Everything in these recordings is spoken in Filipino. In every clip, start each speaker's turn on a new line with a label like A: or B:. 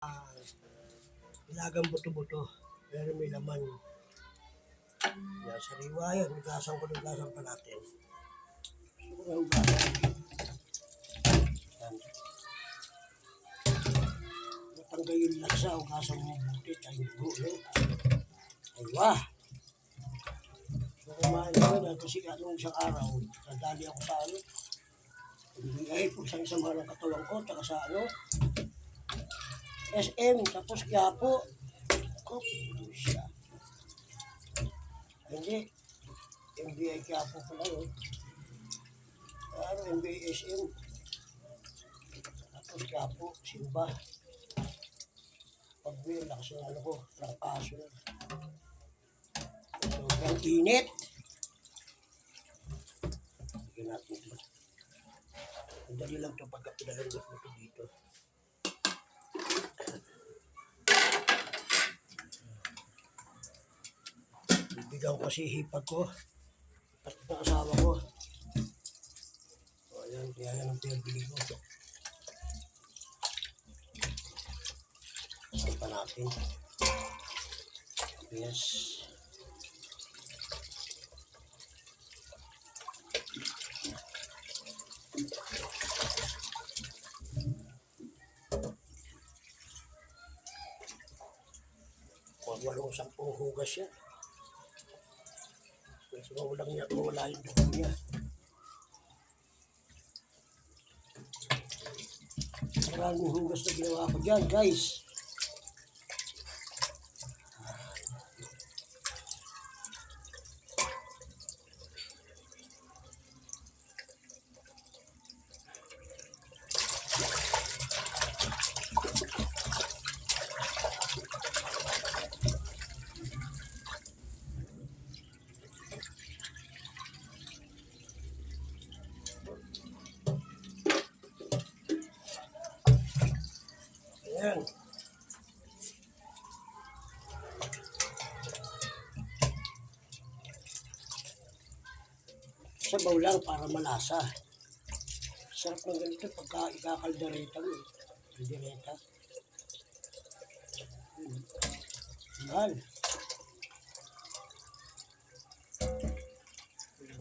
A: Ilagang buto-buto, pero may laman. Yan, sariwa yan. Hugasan ko, hugasan pa natin. Siguro hugasan. Yan. Matanggal yung laksa, hugasan mo buti, tayo bulo. Aywa. So, kumain ko na kasi anong isang araw, nadali ako sa ano. Ay, pusang sama ng katawan ko, tsaka sa ano, SM, tapos Quiapo. Ko, siya. Hindi, MBI Quiapo pala yun. Ano, MBI SM. Tapos Quiapo, Simba. Pag-wheel, lakas ng ano ko, trangkaso na. Sobrang init. Sige natin ito. Ang dali lang ito pagka pinalangot mo ito dito. Bibigyan ko kasi hipag ko at ng asawa ko. O ayan, kaya yan ang pinabili ko. Saan pa natin? Yes. Walong 10 hugas yan. Kasi mawala yung dugo niya. Maraming hugas na ginawa ko dyan, guys. Ayan. Sabaw lang para malasa. Sarap ng ganito pagka ikakaldereta mo. Kaldereta. Mahal.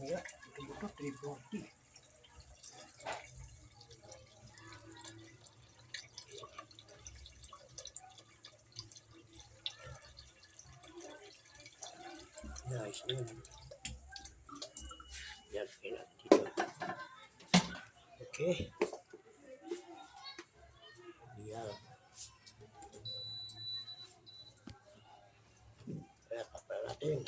A: Kaya, ito 340. Nice na yun. Yan, pinat dito. Okay. Yan. Kaya tapos natin.